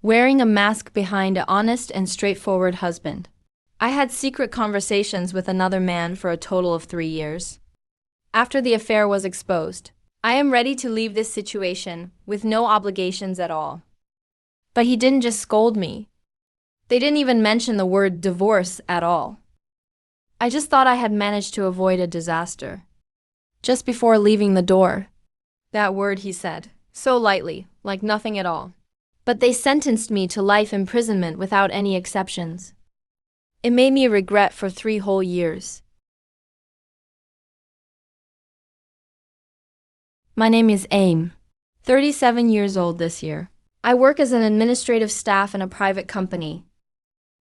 wearing a mask behind an honest and straightforward husband. I had secret conversations with another man for a total of 3 years. After the affair was exposed, I am ready to leave this situation with no obligations at all. But he didn't just scold me. They didn't even mention the word divorce at all. I just thought I had managed to avoid a disaster. Just before leaving the door, that word he said, so lightly, like nothing at all. But they sentenced me to life imprisonment without any exceptions. It made me regret for 3 whole years. My name is Aim, 37 years old this year. I work as an administrative staff in a private company.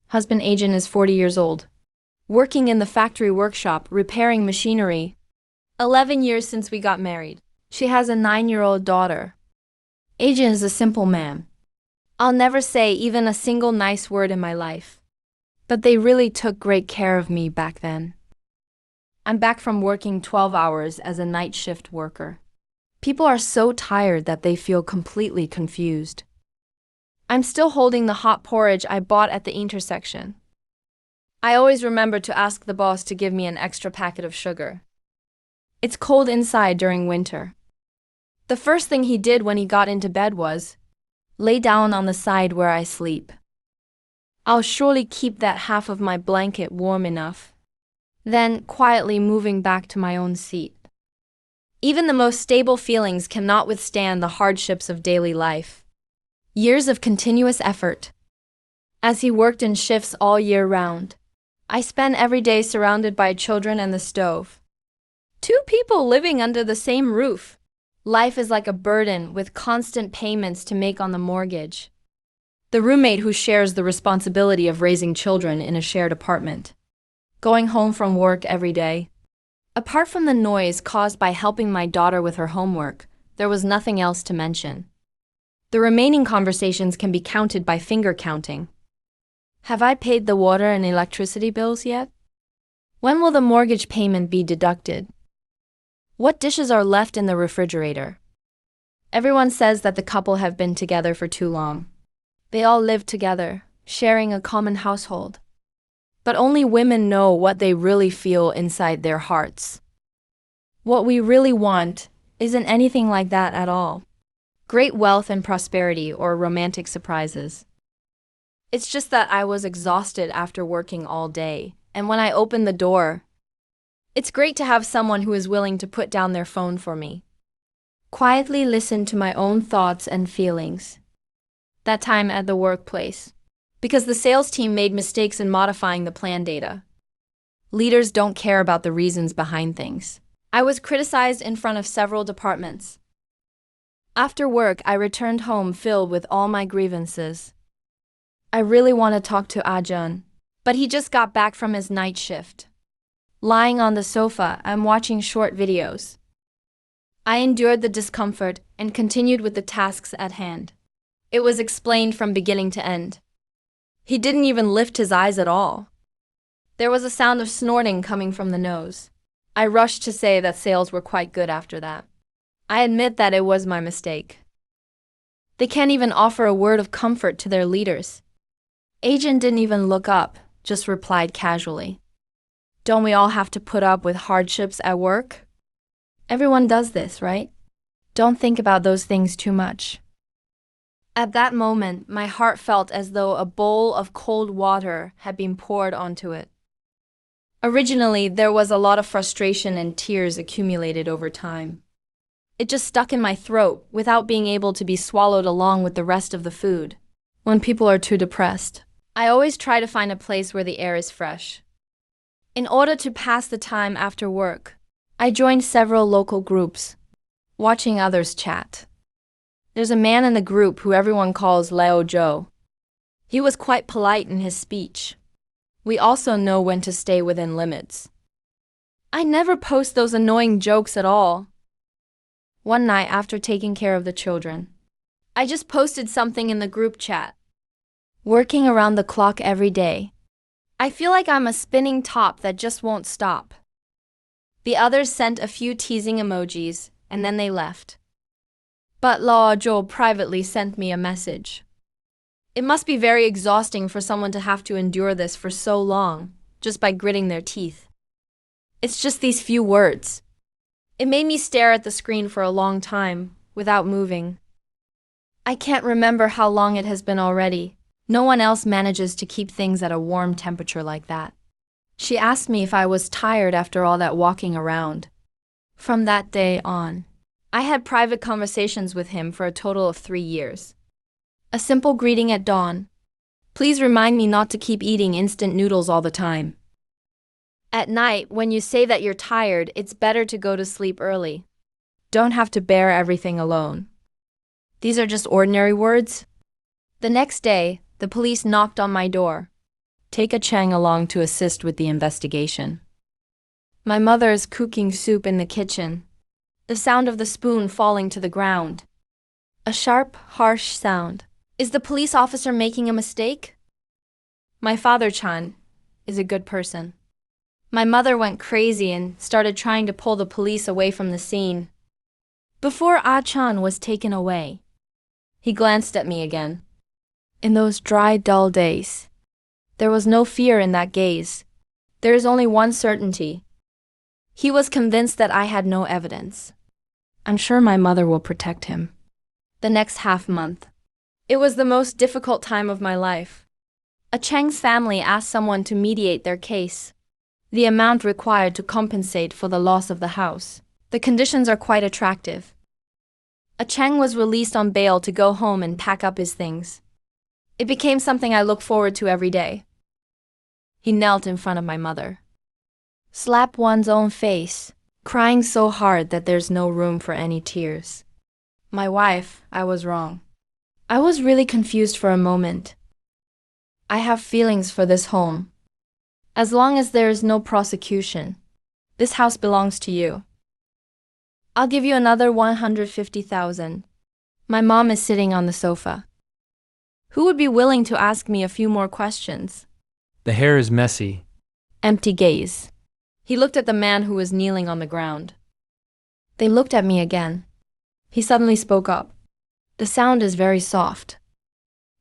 Husband Agent is 40 years old, working in the factory workshop repairing machinery. 11 years since we got married. She has a 9-year-old daughter. Agent is a simple man. I'll never say even a single nice word in my life. But they really took great care of me back then. I'm back from working 12 hours as a night shift worker. People are so tired that they feel completely confused. I'm still holding the hot porridge I bought at the intersection. I always remember to ask the boss to give me an extra packet of sugar. It's cold inside during winter. The first thing he did when he got into bed was lay down on the side where I sleep. I'll surely keep that half of my blanket warm enough. Then, quietly moving back to my own seat. Even the most stable feelings cannot withstand the hardships of daily life. Years of continuous effort. As he worked in shifts all year round, I spent every day surrounded by children and the stove. 2 people living under the same roof. Life is like a burden with constant payments to make on the mortgage. The roommate who shares the responsibility of raising children in a shared apartment. Going home from work every day. Apart from the noise caused by helping my daughter with her homework, there was nothing else to mention. The remaining conversations can be counted by finger counting. Have I paid the water and electricity bills yet? When will the mortgage payment be deducted? What dishes are left in the refrigerator? Everyone says that the couple have been together for too long. They all live together, sharing a common household. But only women know what they really feel inside their hearts. What we really want isn't anything like that at all. Great wealth and prosperity or romantic surprises. It's just that I was exhausted after working all day, and when I opened the door, it's great to have someone who is willing to put down their phone for me. Quietly listen to my own thoughts and feelings. That time at the workplace. Because the sales team made mistakes in modifying the plan data. Leaders don't care about the reasons behind things. I was criticized in front of several departments. After work, I returned home filled with all my grievances. I really want to talk to Ajahn, but he just got back from his night shift. Lying on the sofa, I'm watching short videos. I endured the discomfort and continued with the tasks at hand. It was explained from beginning to end. He didn't even lift his eyes at all. There was a sound of snorting coming from the nose. I rushed to say that sales were quite good after that. I admit that it was my mistake. They can't even offer a word of comfort to their leaders. Agent didn't even look up, just replied casually. Don't we all have to put up with hardships at work? Everyone does this, right? Don't think about those things too much. At that moment, my heart felt as though a bowl of cold water had been poured onto it. Originally, there was a lot of frustration and tears accumulated over time. It just stuck in my throat without being able to be swallowed along with the rest of the food. When people are too depressed, I always try to find a place where the air is fresh. In order to pass the time after work, I joined several local groups, watching others chat. There's a man in the group who everyone calls 𝓤𝓲𝓽𝓮. He was quite polite in his speech. We also know when to stay within limits. I never post those annoying jokes at all. One night after taking care of the children, I just posted something in the group chat. Working around the clock every day. I feel like I'm a spinning top that just won't stop. The others sent a few teasing emojis, and then they left. But 𝓤𝓲𝓽𝓮 privately sent me a message. It must be very exhausting for someone to have to endure this for so long, just by gritting their teeth. It's just these few words. It made me stare at the screen for a long time, without moving. I can't remember how long it has been already. No one else manages to keep things at a warm temperature like that. She asked me if I was tired after all that walking around. From that day on, I had private conversations with him for a total of 3 years. A simple greeting at dawn. Please remind me not to keep eating instant noodles all the time. At night, when you say that you're tired, it's better to go to sleep early. Don't have to bear everything alone. These are just ordinary words. The next day, the police knocked on my door. Take a Cheng along to assist with the investigation. My mother is cooking soup in the kitchen. The sound of the spoon falling to the ground. A sharp, harsh sound. Is the police officer making a mistake? My father, Chan, is a good person. My mother went crazy and started trying to pull the police away from the scene. Before Chan was taken away, he glanced at me again. In those dry, dull days, there was no fear in that gaze. There is only one certainty. He was convinced that I had no evidence. I'm sure my mother will protect him. The next half-month. It was the most difficult time of my life. A Cheng's family asked someone to mediate their case. The amount required to compensate for the loss of the house. The conditions are quite attractive. A Cheng was released on bail to go home and pack up his things. It became something I look forward to every day. He knelt in front of my mother. Slap one's own face, crying so hard that there's no room for any tears. My wife, I was wrong. I was really confused for a moment. I have feelings for this home. As long as there is no prosecution, this house belongs to you. I'll give you another 150,000. My mom is sitting on the sofa. Who would be willing to ask me a few more questions? The hair is messy. Empty gaze. He looked at the man who was kneeling on the ground. They looked at me again. He suddenly spoke up. The sound is very soft.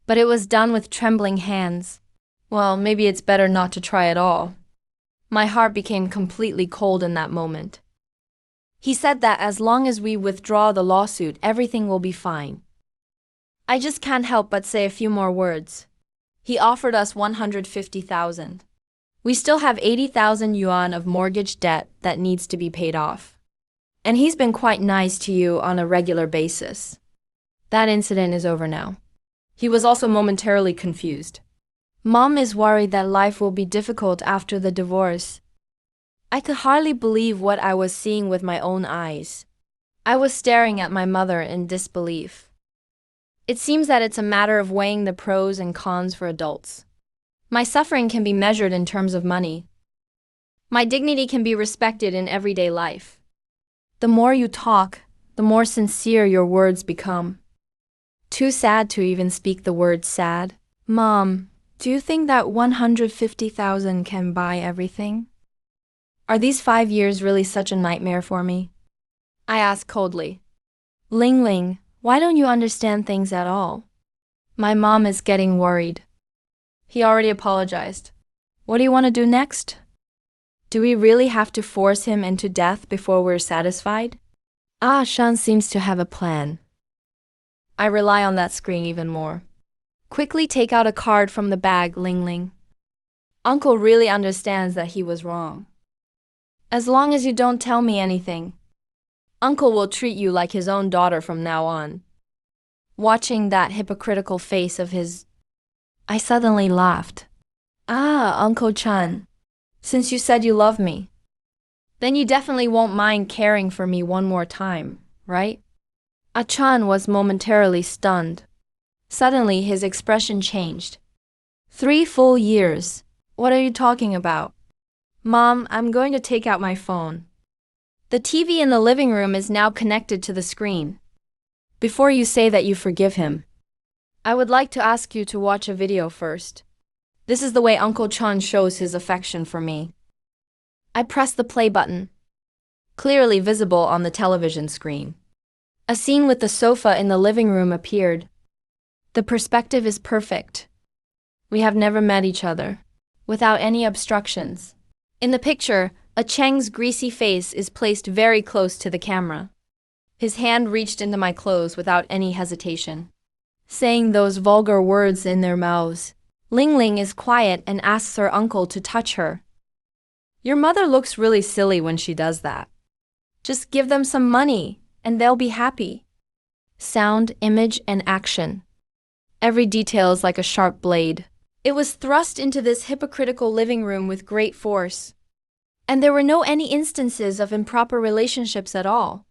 But it was done with trembling hands. Well, maybe it's better not to try at all. My heart became completely cold in that moment. He said that as long as we withdraw the lawsuit, everything will be fine. I just can't help but say a few more words. He offered us 150,000. We still have 80,000 yuan of mortgage debt that needs to be paid off. And he's been quite nice to you on a regular basis. That incident is over now. He was also momentarily confused. Mom is worried that life will be difficult after the divorce. I could hardly believe what I was seeing with my own eyes. I was staring at my mother in disbelief. It seems that it's a matter of weighing the pros and cons for adults. My suffering can be measured in terms of money. My dignity can be respected in everyday life. The more you talk, the more sincere your words become. Too sad to even speak the word sad. Mom, do you think that 150,000 can buy everything? Are these 5 years really such a nightmare for me? I asked coldly. Ling, why don't you understand things at all? My mom is getting worried. He already apologized. What do you want to do next? Do we really have to force him into death before we're satisfied? Shan seems to have a plan. I rely on that screen even more. Quickly take out a card from the bag, Ling. Uncle really understands that he was wrong. As long as you don't tell me anything, Uncle will treat you like his own daughter from now on. Watching that hypocritical face of his, I suddenly laughed. Uncle Chan, since you said you love me, then you definitely won't mind caring for me one more time, right? Chan was momentarily stunned. Suddenly his expression changed. 3 full years. What are you talking about? Mom, I'm going to take out my phone. The TV in the living room is now connected to the screen. Before you say that you forgive him, I would like to ask you to watch a video first. This is the way Uncle Chan shows his affection for me. I pressed the play button. Clearly visible on the television screen. A scene with the sofa in the living room appeared. The perspective is perfect. We have never met each other. Without any obstructions. In the picture, Cheng's greasy face is placed very close to the camera. His hand reached into my clothes without any hesitation, saying those vulgar words in their mouths. Ling is quiet and asks her uncle to touch her. Your mother looks really silly when she does that. Just give them some money, and they'll be happy. Sound, image, and action. Every detail is like a sharp blade. It was thrust into this hypocritical living room with great force. And there were no any instances of improper relationships at all.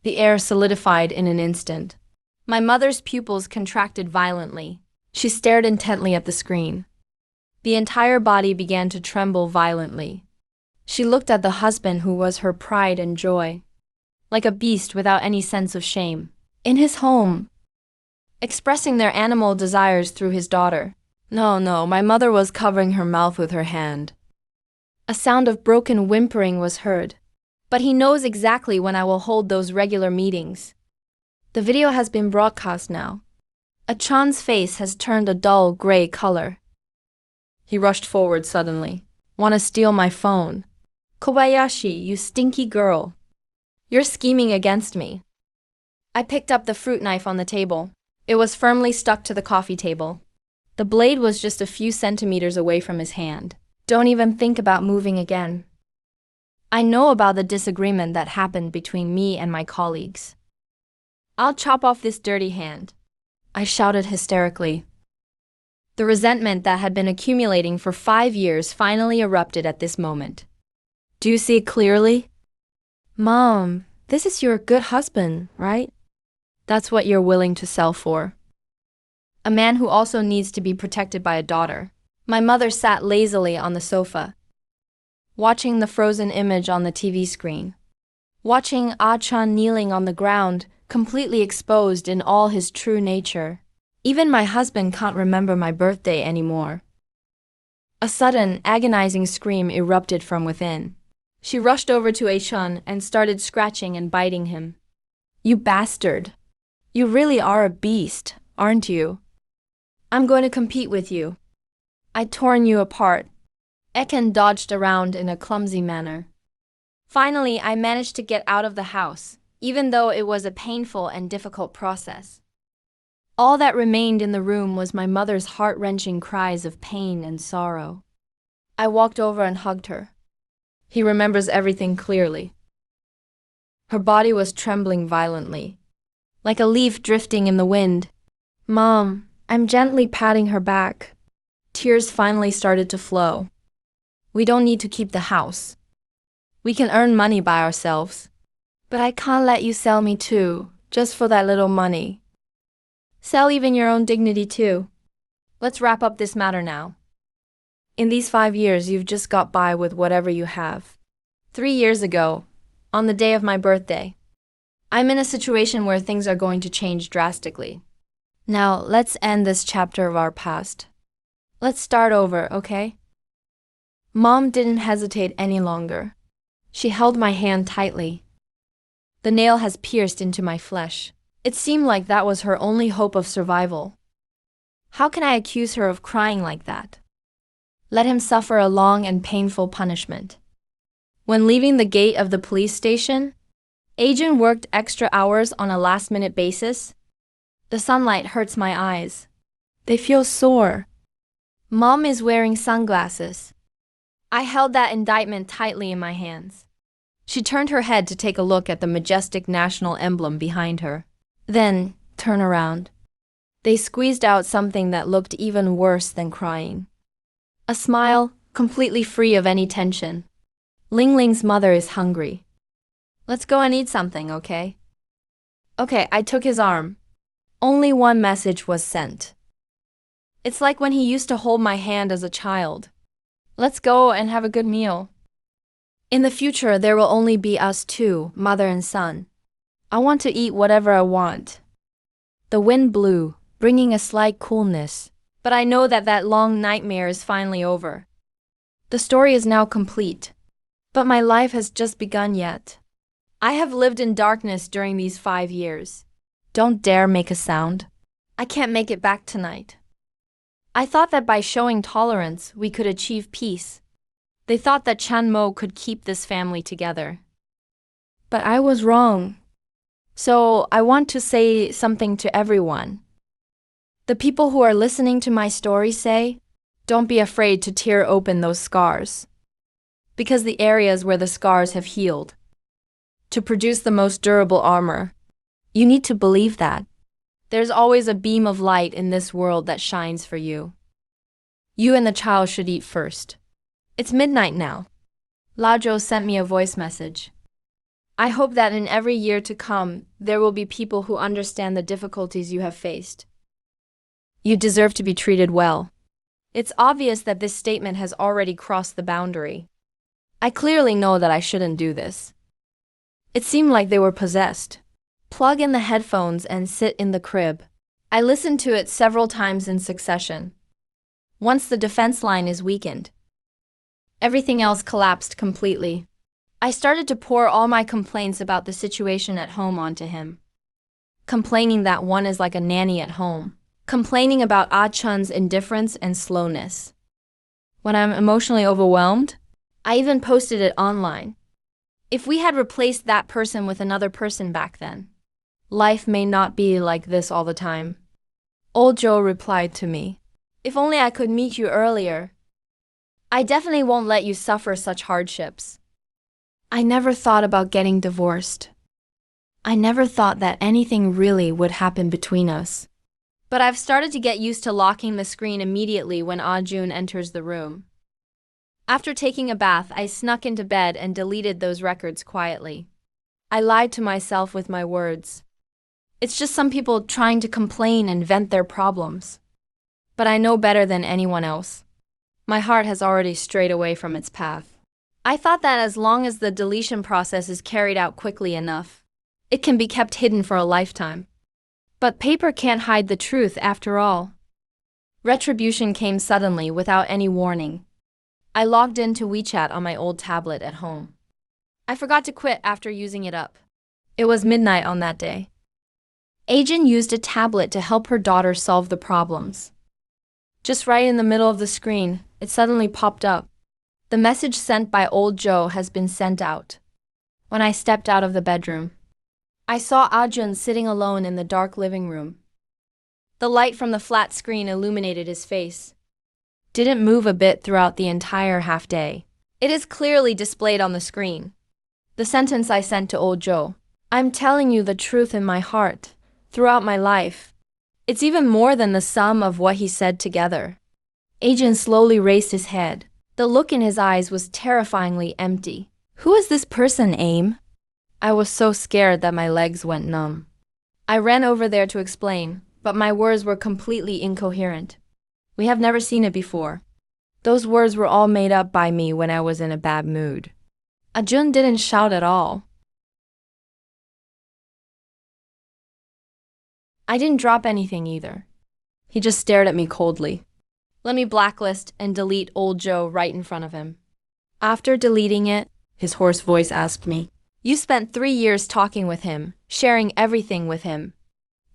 The air solidified in an instant. My mother's pupils contracted violently. She stared intently at the screen. The entire body began to tremble violently. She looked at the husband who was her pride and joy, like a beast without any sense of shame, in his home, expressing their animal desires through his daughter. No, my mother was covering her mouth with her hand. A sound of broken whimpering was heard. But he knows exactly when I will hold those regular meetings. The video has been broadcast now. Chan's face has turned a dull gray color. He rushed forward suddenly. Want to steal my phone? Kobayashi, you stinky girl. You're scheming against me. I picked up the fruit knife on the table. It was firmly stuck to the coffee table. The blade was just a few centimeters away from his hand. Don't even think about moving again. I know about the disagreement that happened between me and my colleagues. I'll chop off this dirty hand, I shouted hysterically. The resentment that had been accumulating for 5 years finally erupted at this moment. Do you see it clearly? Mom, this is your good husband, right? That's what you're willing to sell for. A man who also needs to be protected by a daughter. My mother sat lazily on the sofa, watching the frozen image on the TV screen. Watching Chan kneeling on the ground, completely exposed in all his true nature. Even my husband can't remember my birthday anymore. A sudden, agonizing scream erupted from within. She rushed over to Chan and started scratching and biting him. You bastard. You really are a beast, aren't you? I'm going to compete with you. I'd torn you apart. Eken dodged around in a clumsy manner. Finally, I managed to get out of the house, even though it was a painful and difficult process. All that remained in the room was my mother's heart-wrenching cries of pain and sorrow. I walked over and hugged her. He remembers everything clearly. Her body was trembling violently, like a leaf drifting in the wind. Mom, I'm gently patting her back. Tears finally started to flow. We don't need to keep the house. We can earn money by ourselves. But I can't let you sell me too, just for that little money. Sell even your own dignity too. Let's wrap up this matter now. In these 5 years, you've just got by with whatever you have. 3 years ago, on the day of my birthday, I'm in a situation where things are going to change drastically. Now, let's end this chapter of our past. Let's start over, okay? Mom didn't hesitate any longer. She held my hand tightly. The nail has pierced into my flesh. It seemed like that was her only hope of survival. How can I accuse her of crying like that? Let him suffer a long and painful punishment. When leaving the gate of the police station, Agent worked extra hours on a last-minute basis. The sunlight hurts my eyes. They feel sore. Mom is wearing sunglasses. I held that indictment tightly in my hands. She turned her head to take a look at the majestic national emblem behind her. Then, turn around. They squeezed out something that looked even worse than crying. A smile, completely free of any tension. Ling's mother is hungry. Let's go and eat something, okay? Okay, I took his arm. Only one message was sent. It's like when he used to hold my hand as a child. Let's go and have a good meal. In the future, there will only be us two, mother and son. I want to eat whatever I want. The wind blew, bringing a slight coolness, but I know that that long nightmare is finally over. The story is now complete, but my life has just begun yet. I have lived in darkness during these 5 years. Don't dare make a sound. I can't make it back tonight. I thought that by showing tolerance, we could achieve peace. They thought that Chanmo could keep this family together. But I was wrong. So I want to say something to everyone. The people who are listening to my story say, don't be afraid to tear open those scars. Because the areas where the scars have healed, to produce the most durable armor, you need to believe that. There's always a beam of light in this world that shines for you. You and the child should eat first. It's midnight now. 𝓤𝓲𝓽 sent me a voice message. I hope that in every year to come, there will be people who understand the difficulties you have faced. You deserve to be treated well. It's obvious that this statement has already crossed the boundary. I clearly know that I shouldn't do this. It seemed like they were possessed. Plug in the headphones and sit in the crib. I listened to it several times in succession. Once the defense line is weakened, everything else collapsed completely. I started to pour all my complaints about the situation at home onto him. Complaining that one is like a nanny at home. Complaining about 𝓤𝓲𝓽's indifference and slowness. When I'm emotionally overwhelmed, I even posted it online. If we had replaced that person with another person back then, life may not be like this all the time. Old Joe replied to me, if only I could meet you earlier. I definitely won't let you suffer such hardships. I never thought about getting divorced. I never thought that anything really would happen between us. But I've started to get used to locking the screen immediately when 𝓤𝓲𝓽 enters the room. After taking a bath, I snuck into bed and deleted those records quietly. I lied to myself with my words. It's just some people trying to complain and vent their problems. But I know better than anyone else. My heart has already strayed away from its path. I thought that as long as the deletion process is carried out quickly enough, it can be kept hidden for a lifetime. But paper can't hide the truth after all. Retribution came suddenly without any warning. I logged into WeChat on my old tablet at home. I forgot to quit after using it up. It was midnight on that day. 𝓤𝓲𝓽 used a tablet to help her daughter solve the problems. Just right in the middle of the screen, it suddenly popped up. The message sent by old Joe has been sent out. When I stepped out of the bedroom, I saw 𝓤𝓲𝓽 sitting alone in the dark living room. The light from the flat screen illuminated his face. Didn't move a bit throughout the entire half day. It is clearly displayed on the screen. The sentence I sent to old Joe. I'm telling you the truth in my heart, throughout my life. It's even more than the sum of what he said together. 𝓤𝓲𝓽 slowly raised his head. The look in his eyes was terrifyingly empty. Who is this person, 𝓤𝓲𝓽? I was so scared that my legs went numb. I ran over there to explain, but my words were completely incoherent. We have never seen it before. Those words were all made up by me when I was in a bad mood. 𝓤𝓲𝓽 didn't shout at all. I didn't drop anything either. He just stared at me coldly. Let me blacklist and delete old Joe right in front of him. After deleting it, his hoarse voice asked me, you spent 3 years talking with him, sharing everything with him.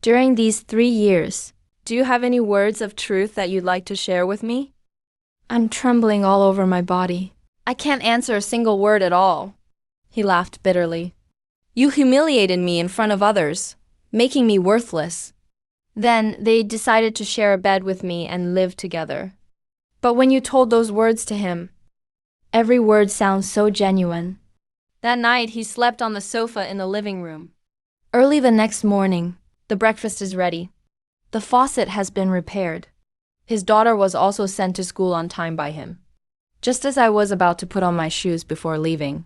During these 3 years, do you have any words of truth that you'd like to share with me? I'm trembling all over my body. I can't answer a single word at all. He laughed bitterly. You humiliated me in front of others, making me worthless. Then they decided to share a bed with me and live together. But when you told those words to him, every word sounds so genuine. That night, he slept on the sofa in the living room. Early the next morning, the breakfast is ready. The faucet has been repaired. His daughter was also sent to school on time by him. Just as I was about to put on my shoes before leaving,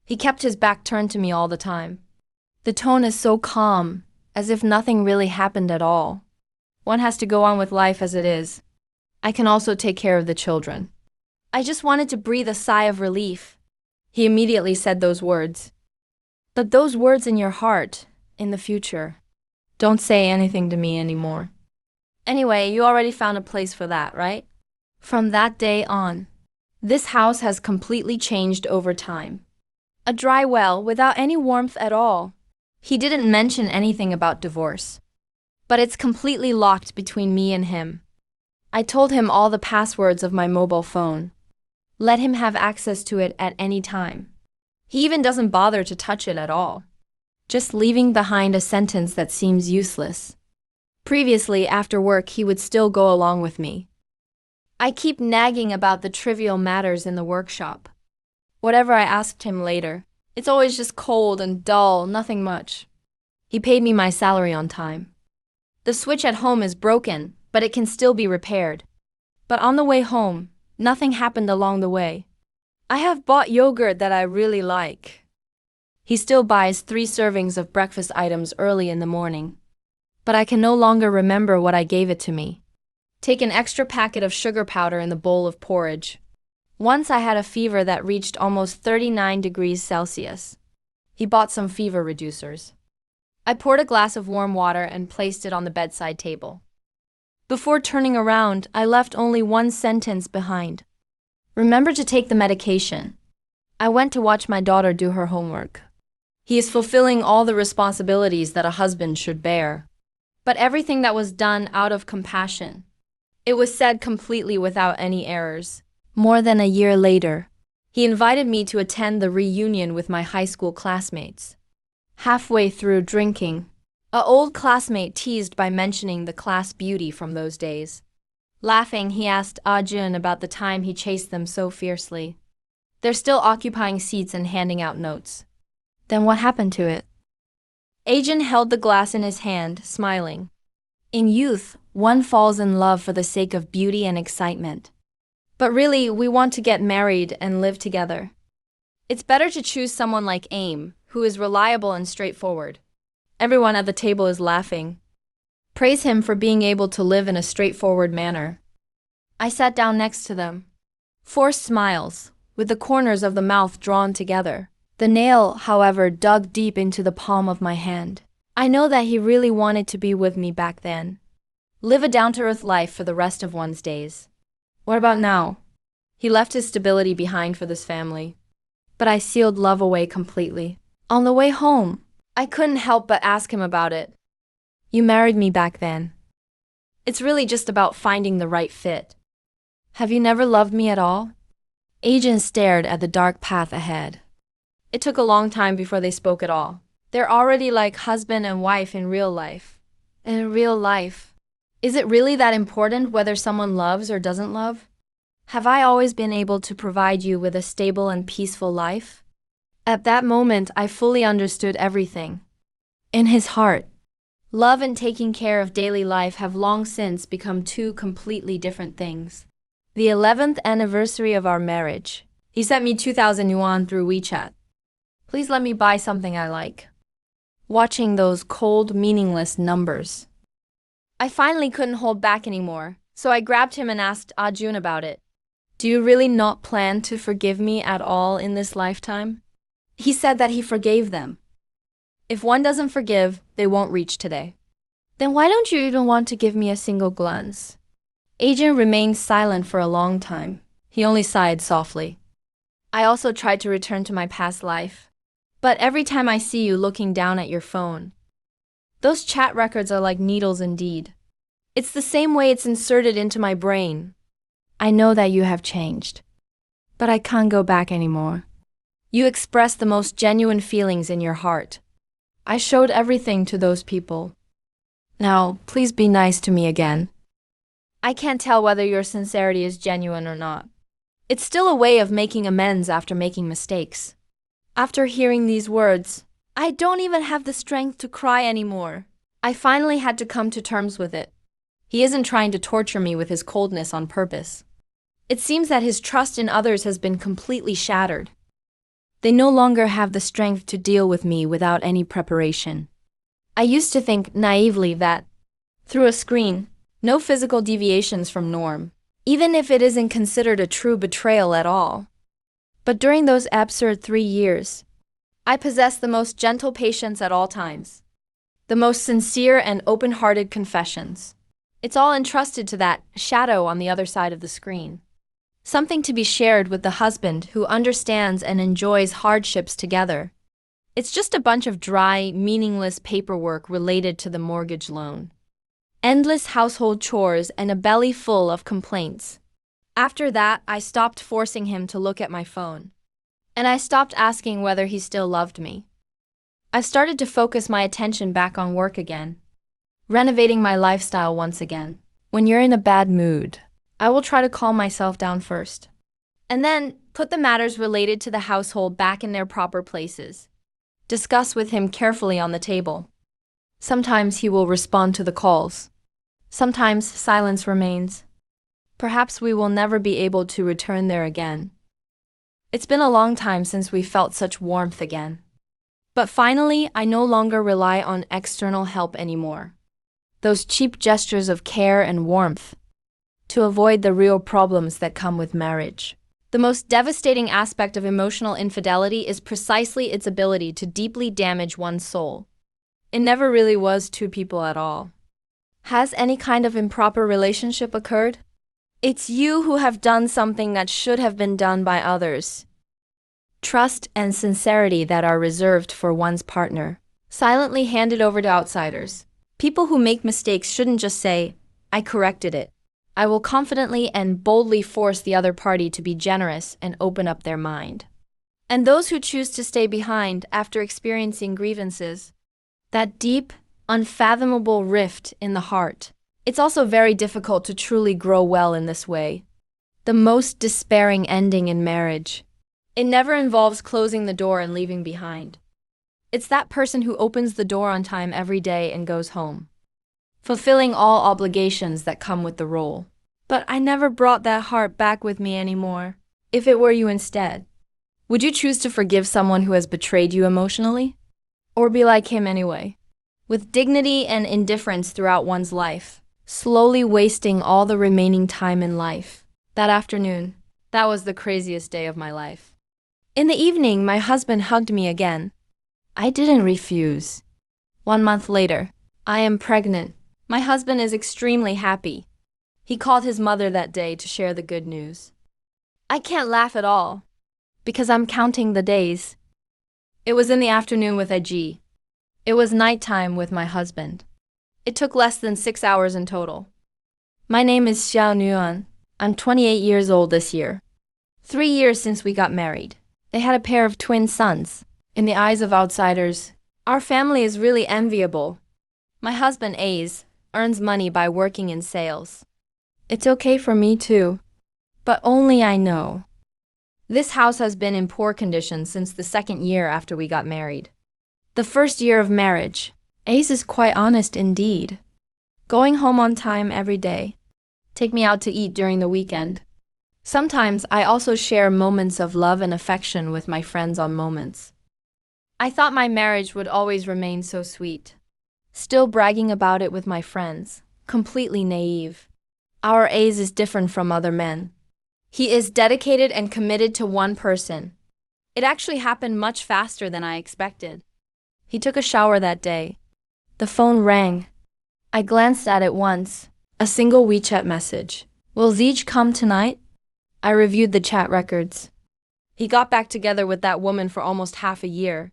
he kept his back turned to me all the time. The tone is so calm, as if nothing really happened at all. One has to go on with life as it is. I can also take care of the children. I just wanted to breathe a sigh of relief. He immediately said those words. But those words in your heart, in the future, don't say anything to me anymore. Anyway, you already found a place for that, right? From that day on, this house has completely changed over time. A dry well without any warmth at all. He didn't mention anything about divorce. but it's completely locked between me and him. I told him all the passwords of my mobile phone. Let him have access to it at any time. He even doesn't bother to touch it at all, just leaving behind a sentence that seems useless. Previously, after work, he would still go along with me. I keep nagging about the trivial matters in the workshop. Whatever I asked him later, it's always just cold and dull, nothing much. He paid me my salary on time. The switch at home is broken, but it can still be repaired. But on the way home, nothing happened along the way. I have bought yogurt that I really like. He still buys 3 servings of breakfast items early in the morning. But I can no longer remember what I gave it to me. Take an extra packet of sugar powder in the bowl of porridge. Once I had a fever that reached almost 39 degrees Celsius. He bought some fever reducers. I poured a glass of warm water and placed it on the bedside table. Before turning around, I left only one sentence behind. Remember to take the medication. I went to watch my daughter do her homework. He is fulfilling all the responsibilities that a husband should bear. But everything that was done out of compassion. It was said completely without any errors. More than a year later, he invited me to attend the reunion with my high school classmates. Halfway through drinking, an old classmate teased by mentioning the class beauty from those days. Laughing, he asked 𝓤𝓮𝓬𝓻 about the time he chased them so fiercely. They're still occupying seats and handing out notes. Then what happened to it? 𝓤𝓮𝓬 held the glass in his hand, smiling. In youth, one falls in love for the sake of beauty and excitement. But really, we want to get married and live together. It's better to choose someone like 𝓤𝓮𝓬, who is reliable and straightforward. Everyone at the table is laughing. Praise him for being able to live in a straightforward manner. I sat down next to them. Forced smiles, with the corners of the mouth drawn together. The nail, however, dug deep into the palm of my hand. I know that he really wanted to be with me back then. Live a down-to-earth life for the rest of one's days. What about now? He left his stability behind for this family. But I sealed love away completely. On the way home, I couldn't help but ask him about it. You married me back then. It's really just about finding the right fit. Have you never loved me at all? 𝓤𝓮𝓬 stared at the dark path ahead. It took a long time before they spoke at all. They're already like husband and wife in real life. In real life, is it really that important whether someone loves or doesn't love? Have I always been able to provide you with a stable and peaceful life? At that moment, I fully understood everything. In his heart, love and taking care of daily life have long since become 2 completely different things. The 11th anniversary of our marriage. He sent me 2,000 yuan through WeChat. Please let me buy something I like. Watching those cold, meaningless numbers. I finally couldn't hold back anymore, so I grabbed him and asked 𝓤𝓮𝓬𝓻 about it. Do you really not plan to forgive me at all in this lifetime? He said that he forgave them. If one doesn't forgive, they won't reach today. Then why don't you even want to give me a single glance? 𝓤𝓮𝓬 remained silent for a long time. He only sighed softly. I also tried to return to my past life. But every time I see you looking down at your phone, those chat records are like needles indeed. It's the same way it's inserted into my brain. I know that you have changed, but I can't go back anymore. You expressed the most genuine feelings in your heart. I showed everything to those people. Now, please be nice to me again. I can't tell whether your sincerity is genuine or not. It's still a way of making amends after making mistakes. After hearing these words, I don't even have the strength to cry anymore. I finally had to come to terms with it. He isn't trying to torture me with his coldness on purpose. It seems that his trust in others has been completely shattered. They no longer have the strength to deal with me without any preparation. I used to think naively that, through a screen, no physical deviations from norm, even if it isn't considered a true betrayal at all. But during those absurd 3 years, I possessed the most gentle patience at all times, the most sincere and open-hearted confessions. It's all entrusted to that shadow on the other side of the screen. Something to be shared with the husband who understands and enjoys hardships together. It's just a bunch of dry, meaningless paperwork related to the mortgage loan. endless household chores, and a belly full of complaints. After that, I stopped forcing him to look at my phone. And I stopped asking whether he still loved me. I've started to focus my attention back on work again, renovating my lifestyle once again. When you're in a bad mood, I will try to calm myself down first, and then put the matters related to the household back in their proper places. Discuss with him carefully on the table. Sometimes he will respond to the calls. Sometimes silence remains. Perhaps we will never be able to return there again. It's been a long time since we felt such warmth again. But finally, I no longer rely on external help anymore. Those cheap gestures of care and warmth, to avoid the real problems that come with marriage. The most devastating aspect of emotional infidelity is precisely its ability to deeply damage one's soul. It never really was two people at all. Has any kind of improper relationship occurred? It's you who have done something that should have been done by others. Trust and sincerity that are reserved for one's partner, silently handed over to outsiders. People who make mistakes shouldn't just say, "I corrected it." I will confidently and boldly force the other party to be generous and open up their mind. And those who choose to stay behind after experiencing grievances, that deep, unfathomable rift in the heart. It's also very difficult to truly grow well in this way. The most despairing ending in marriage. It never involves closing the door and leaving behind. It's that person who opens the door on time every day and goes home, fulfilling all obligations that come with the role. But I never brought that heart back with me anymore. If it were you instead, would you choose to forgive someone who has betrayed you emotionally? Or be like him anyway, with dignity and indifference throughout one's life, slowly wasting all the remaining time in life? That afternoon, that was the craziest day of my life. In the evening, my husband hugged me again. I didn't refuse. 1 month later, I am pregnant. My husband is extremely happy. He called his mother that day to share the good news. I can't laugh at all, because I'm counting the days. It was in the afternoon with Ag. It was nighttime with my husband. It took less than 6 hours in total. My name is 𝓲𝓻𝓻𝓮. I'm 28 years old this year. 3 years since we got married. They had a pair of twin sons. In the eyes of outsiders, our family is really enviable. My husband, Ace, earns money by working in sales. It's okay for me too, but only I know. This house has been in poor condition since the 2nd year after we got married. The 1st year of marriage, Ace is quite honest indeed. Going home on time every day. Take me out to eat during the weekend. Sometimes I also share moments of love and affection with my friends on moments. I thought my marriage would always remain so sweet. Still bragging about it with my friends, completely naive. Our Ace is different from other men. He is dedicated and committed to one person. It actually happened much faster than I expected. He took a shower that day. The phone rang. I glanced at it once. A single WeChat message. "Will Zeej come tonight?" I reviewed the chat records. He got back together with that woman for almost half a year.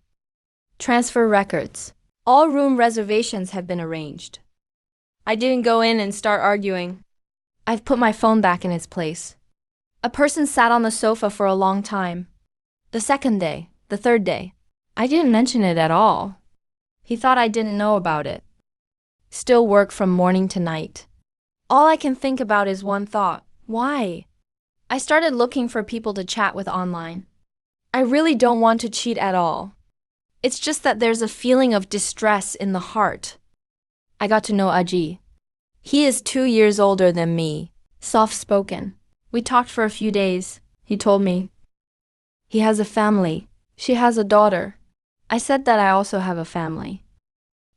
Transfer records. All room reservations have been arranged. I didn't go in and start arguing. I've put my phone back in its place. A person sat on the sofa for a long time. The 2nd day, the 3rd day. I didn't mention it at all. He thought I didn't know about it. Still work from morning to night. All I can think about is one thought. Why? I started looking for people to chat with online. I really don't want to cheat at all. It's just that there's a feeling of distress in the heart. I got to know Ag. He is 2 years older than me, soft-spoken. We talked for a few days. He told me he has a family. She has a daughter. I said that I also have a family.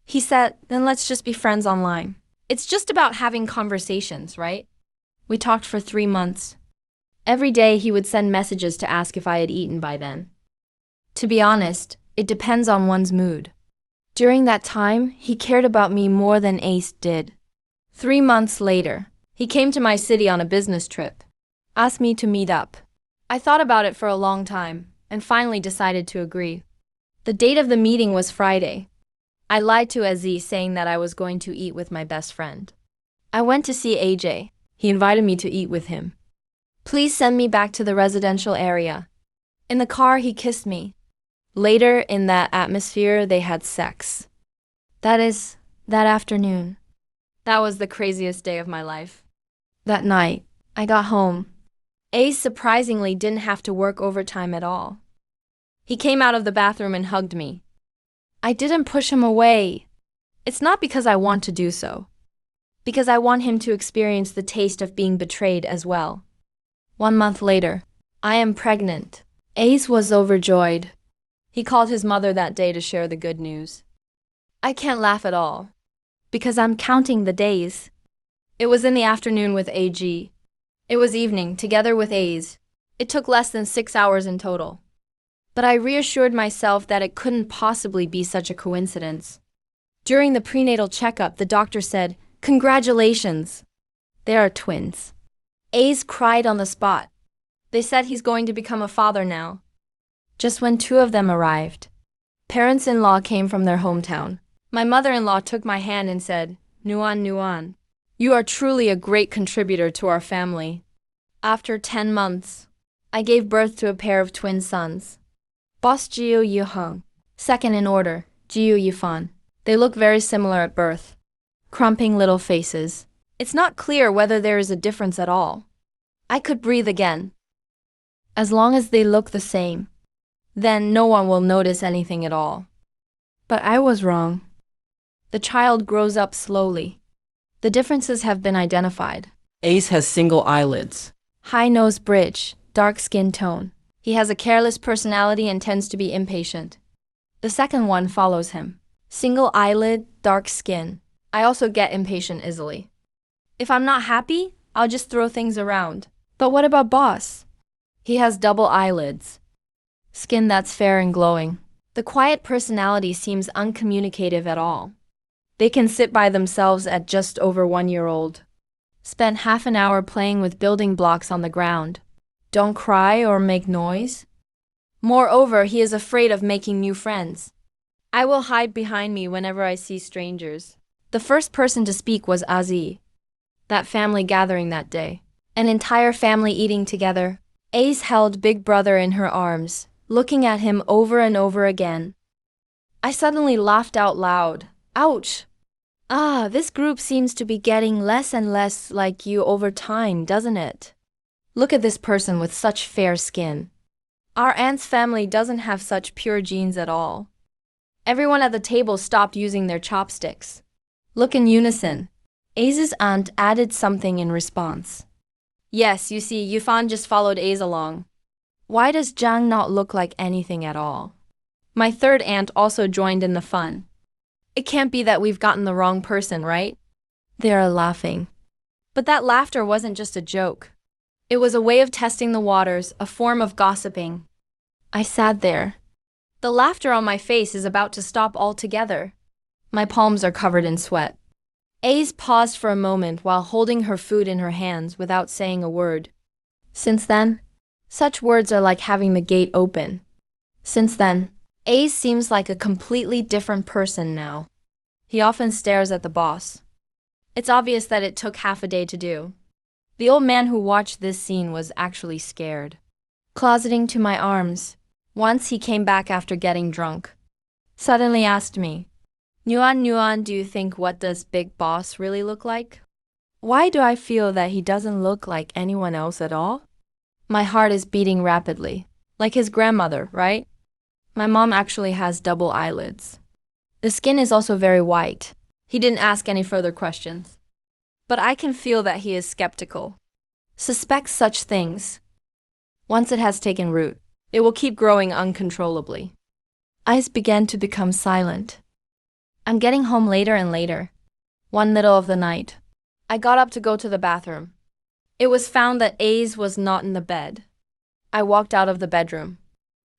He said, then let's just be friends online. It's just about having conversations, right? We talked for 3 months. Every day he would send messages to ask if I had eaten by then. To be honest, it depends on one's mood. During that time, he cared about me more than Ace did. 3 months later, he came to my city on a business trip, asked me to meet up. I thought about it for a long time, and finally decided to agree. The date of the meeting was Friday. I lied to Aziz saying that I was going to eat with my best friend. I went to see AJ. He invited me to eat with him. Please send me back to the residential area. In the car, he kissed me. Later, in that atmosphere, they had sex. That afternoon. That was the craziest day of my life. That night, I got home. Ace surprisingly didn't have to work overtime at all. He came out of the bathroom and hugged me. I didn't push him away. It's not because I want to do so. Because I want him to experience the taste of being betrayed as well. 1 month later, I am pregnant. Ace was overjoyed. He called his mother that day to share the good news. I can't laugh at all, because I'm counting the days. It was in the afternoon with AG. It was evening, together with A's. It took less than 6 hours in total. But I reassured myself that it couldn't possibly be such a coincidence. During the prenatal checkup, the doctor said, "Congratulations! They are twins." Ace cried on the spot. They said he's going to become a father now. Just when 2 of them arrived, parents-in-law came from their hometown. My mother-in-law took my hand and said, "𝓤𝓮𝓬𝓻, you are truly a great contributor to our family." After 10 months, I gave birth to a pair of twin sons. Boss 𝓤𝓮𝓬𝓻, second in order, 𝓤𝓮𝓬𝓻. They look very similar at birth. Crumping little faces. It's not clear whether there is a difference at all. I could breathe again. As long as they look the same, then no one will notice anything at all. But I was wrong. The child grows up slowly. The differences have been identified. Ace has single eyelids. High nose bridge, dark skin tone. He has a careless personality and tends to be impatient. The second one follows him. Single eyelid, dark skin. I also get impatient easily. If I'm not happy, I'll just throw things around. But what about Boss? He has double eyelids. Skin that's fair and glowing. The quiet personality seems uncommunicative at all. They can sit by themselves at just over 1 year old. Spend half an hour playing with building blocks on the ground. Don't cry or make noise. Moreover, he is afraid of making new friends. I will hide behind me whenever I see strangers. The first person to speak was Aziz. That family gathering that day. An entire family eating together. Ace held Big Brother in her arms, looking at him over and over again. I suddenly laughed out loud. Ouch! This group seems to be getting less and less like you over time, doesn't it? Look at this person with such fair skin. Our aunt's family doesn't have such pure genes at all. Everyone at the table stopped using their chopsticks. Look in unison. Ace's aunt added something in response. Yes, you see, Yufan just followed Ace along. Why does Zhang not look like anything at all? My third aunt also joined in the fun. It can't be that we've gotten the wrong person, right? They are laughing. But that laughter wasn't just a joke. It was a way of testing the waters, a form of gossiping. I sat there. The laughter on my face is about to stop altogether. My palms are covered in sweat. Ace paused for a moment while holding her food in her hands without saying a word. Since then, such words are like having the gate open. Since then, Ace seems like a completely different person now. He often stares at the boss. It's obvious that it took half a day to do. The old man who watched this scene was actually scared. Closeting to my arms. Once he came back after getting drunk. Suddenly asked me, 𝓤𝓮𝓬𝓻, do you think what does Big Boss really look like? Why do I feel that he doesn't look like anyone else at all? My heart is beating rapidly. Like his grandmother, right? My mom actually has double eyelids. The skin is also very white. He didn't ask any further questions. But I can feel that he is skeptical. Suspects such things. Once it has taken root, it will keep growing uncontrollably. Eyes began to become silent. I'm getting home later and later. One middle of the night. I got up to go to the bathroom. It was found that Ace was not in the bed. I walked out of the bedroom.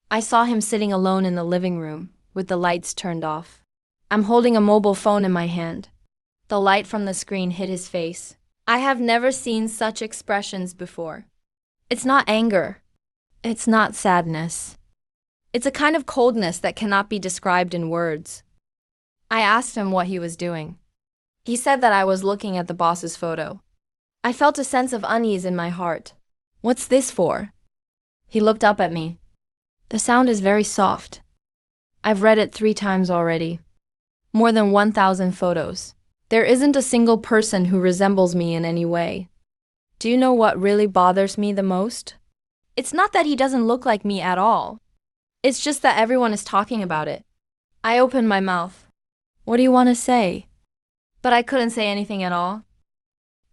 I saw him sitting alone in the living room, with the lights turned off. I'm holding a mobile phone in my hand. The light from the screen hit his face. I have never seen such expressions before. It's not anger. It's not sadness. It's a kind of coldness that cannot be described in words. I asked him what he was doing. He said that I was looking at the boss's photo. I felt a sense of unease in my heart. What's this for? He looked up at me. The sound is very soft. I've read it 3 times already. More than 1,000 photos. There isn't a single person who resembles me in any way. Do you know what really bothers me the most? It's not that he doesn't look like me at all. It's just that everyone is talking about it. I opened my mouth. What do you want to say? But I couldn't say anything at all.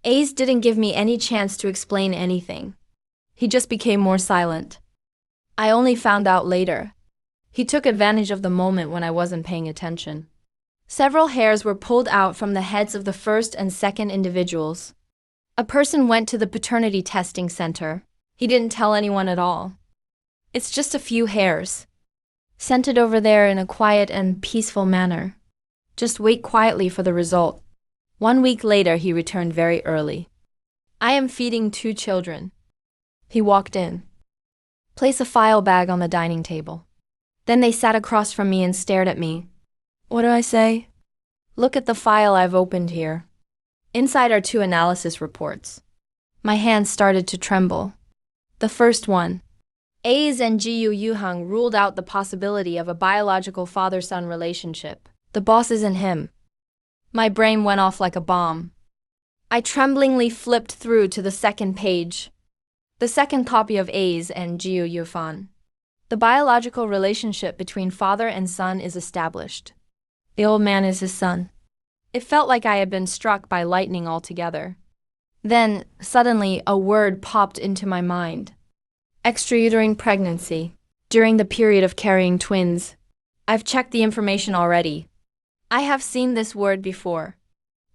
Ace didn't give me any chance to explain anything. He just became more silent. I only found out later. He took advantage of the moment when I wasn't paying attention. Several hairs were pulled out from the heads of the first and second individuals. A person went to the paternity testing center. He didn't tell anyone at all. It's just a few hairs. Sent it over there in a quiet and peaceful manner. Just wait quietly for the result. 1 week later, he returned very early. I am feeding 2 children. He walked in. Place a file bag on the dining table. Then they sat across from me and stared at me. What do I say? Look at the file I've opened here. Inside are 2 analysis reports. My hands started to tremble. The first one. Ace and 𝓤𝓻𝓻𝓮 ruled out the possibility of a biological father-son relationship. The boss isn't him. My brain went off like a bomb. I tremblingly flipped through to the second page. The second copy of Ace and 𝓤𝓻𝓻𝓮. The biological relationship between father and son is established. The old man is his son. It felt like I had been struck by lightning altogether. Then, suddenly, a word popped into my mind. Extrauterine pregnancy. During the period of carrying twins. I've checked the information already. I have seen this word before.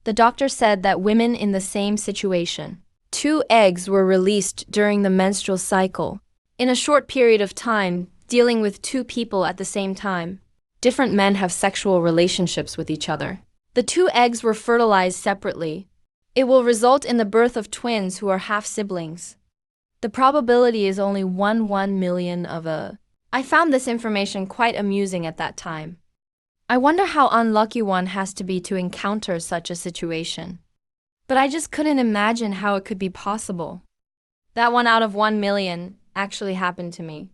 The doctor said that women in the same situation. 2 eggs were released during the menstrual cycle. In a short period of time, dealing with 2 people at the same time. Different men have sexual relationships with each other. The 2 eggs were fertilized separately. It will result in the birth of twins who are half-siblings. The probability is only 1 million of a... I found this information quite amusing at that time. I wonder how unlucky one has to be to encounter such a situation. But I just couldn't imagine how it could be possible. That 1 out of 1 million actually happened to me.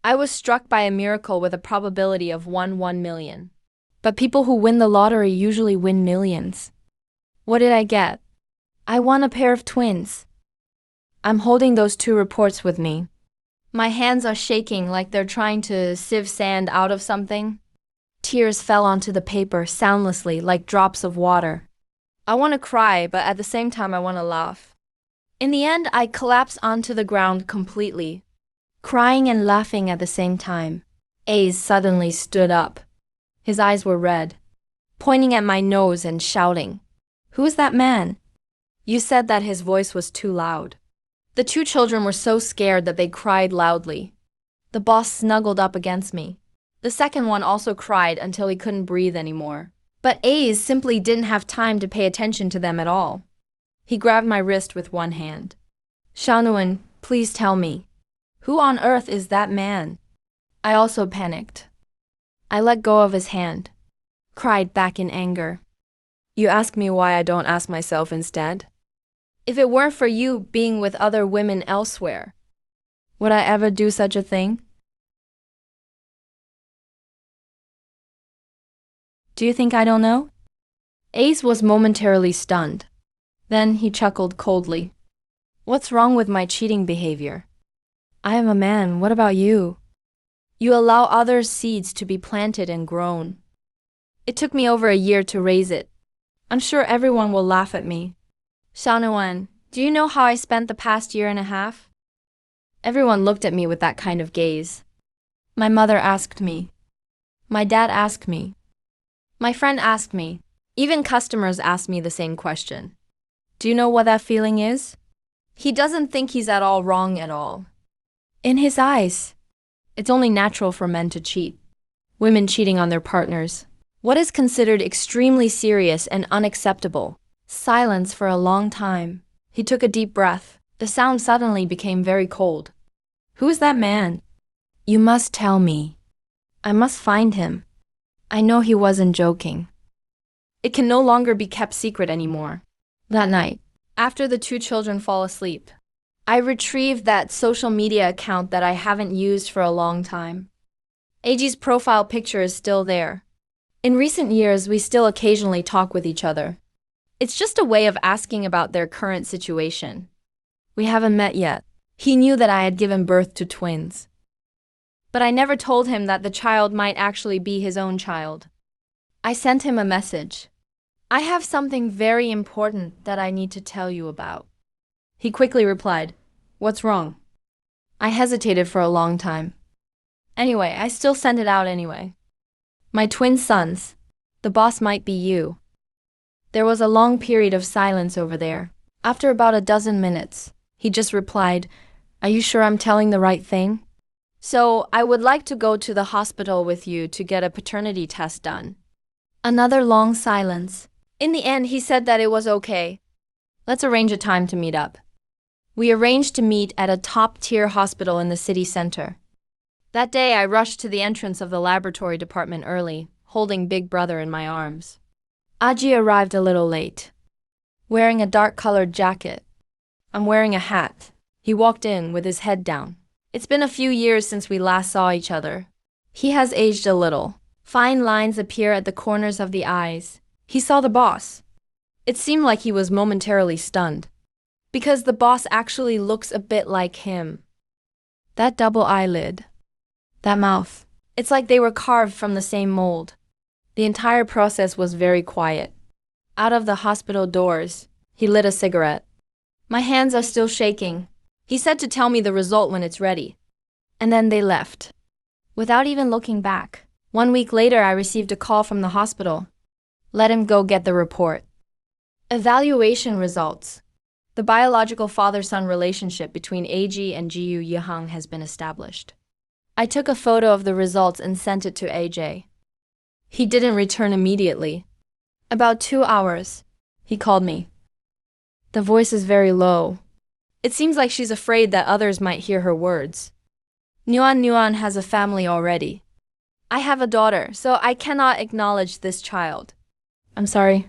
I was struck by a miracle with a probability of 1 million. But people who win the lottery usually win millions. What did I get? I won a pair of twins. I'm holding those 2 reports with me. My hands are shaking like they're trying to sieve sand out of something. Tears fell onto the paper soundlessly like drops of water. I want to cry, but at the same time I want to laugh. In the end, I collapsed onto the ground completely, crying and laughing at the same time. Ace suddenly stood up. His eyes were red, pointing at my nose and shouting, "Who is that man?" You said that his voice was too loud. The 2 children were so scared that they cried loudly. The boss snuggled up against me. The second one also cried until he couldn't breathe anymore. But Ace simply didn't have time to pay attention to them at all. He grabbed my wrist with one hand. "𝓱𝓻𝓮, please tell me. Who on earth is that man?" I also panicked. I let go of his hand, cried back in anger. "You ask me why I don't ask myself instead? If it weren't for you being with other women elsewhere, would I ever do such a thing? Do you think I don't know?" Ace was momentarily stunned. Then he chuckled coldly. "What's wrong with my cheating behavior? I am a man, what about you? You allow others' seeds to be planted and grown. It took me over a year to raise it. I'm sure everyone will laugh at me. 𝓱𝓻𝓮, do you know how I spent the past year and a half?" Everyone looked at me with that kind of gaze. My mother asked me. My dad asked me. My friend asked me. Even customers asked me the same question. Do you know what that feeling is? He doesn't think he's at all wrong at all. In his eyes, it's only natural for men to cheat. Women cheating on their partners. What is considered extremely serious and unacceptable? Silence for a long time. He took a deep breath. The sound suddenly became very cold. "Who is that man?" "You must tell me. I must find him. I know he wasn't joking." It can no longer be kept secret anymore. That night, after the two children fall asleep, I retrieved that social media account that I haven't used for a long time. AG's profile picture is still there. In recent years, we still occasionally talk with each other. It's just a way of asking about their current situation. We haven't met yet. He knew that I had given birth to twins. But I never told him that the child might actually be his own child. I sent him a message. I have something very important that I need to tell you about. He quickly replied, "What's wrong?" I hesitated for a long time. Anyway, I still sent it out anyway. My twin sons. The boss might be you. There was a long period of silence over there. After about a dozen minutes, he just replied, "Are you sure I'm telling the right thing? So, I would like to go to the hospital with you to get a paternity test done." Another long silence. In the end, he said that it was okay. Let's arrange a time to meet up. We arranged to meet at a top-tier hospital in the city center. That day, I rushed to the entrance of the laboratory department early, holding Big Brother in my arms. Aji arrived a little late, wearing a dark-colored jacket. I'm wearing a hat. He walked in with his head down. It's been a few years since we last saw each other. He has aged a little. Fine lines appear at the corners of the eyes. He saw the boss. It seemed like he was momentarily stunned, because the boss actually looks a bit like him. That double eyelid, that mouth, it's like they were carved from the same mold. The entire process was very quiet. Out of the hospital doors, he lit a cigarette. My hands are still shaking. He said to tell me the result when it's ready. And then they left, without even looking back. 1 week later, I received a call from the hospital. Let him go get the report. Evaluation results. The biological father-son relationship between AG and 𝓤𝓻 has been established. I took a photo of the results and sent it to AJ. He didn't return immediately. About 2 hours, he called me. The voice is very low. It seems like she's afraid that others might hear her words. 𝓤𝓻 has a family already. I have a daughter, so I cannot acknowledge this child. I'm sorry.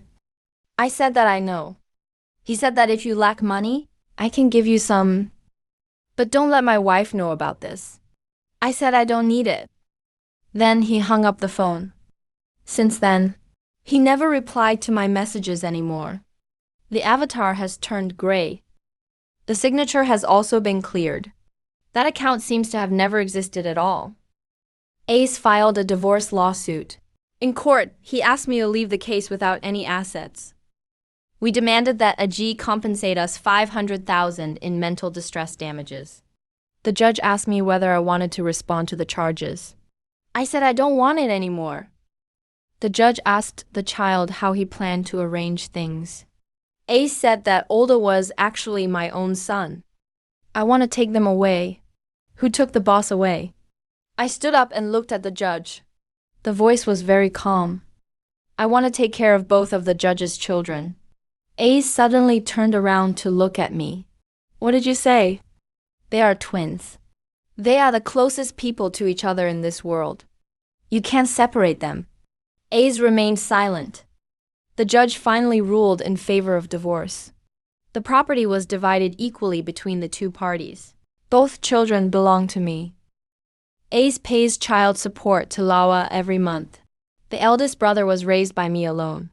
I said that I know. He said that if you lack money, I can give you some. But don't let my wife know about this. I said I don't need it. Then he hung up the phone. Since then, he never replied to my messages anymore. The avatar has turned gray. The signature has also been cleared. That account seems to have never existed at all. Ace filed a divorce lawsuit. In court, he asked me to leave the case without any assets. We demanded that AG compensate us $500,000 in mental distress damages. The judge asked me whether I wanted to respond to the charges. I said I don't want it anymore. The judge asked the child how he planned to arrange things. Ace said that 𝓤𝓬 was actually my own son. I want to take them away. Who took the boss away? I stood up and looked at the judge. The voice was very calm. I want to take care of both of the judge's children. Ace suddenly turned around to look at me. What did you say? They are twins. They are the closest people to each other in this world. You can't separate them. Ace remained silent. The judge finally ruled in favor of divorce. The property was divided equally between the two parties. Both children belong to me. Ace pays child support to 𝓤𝓻 every month. The eldest brother was raised by me alone.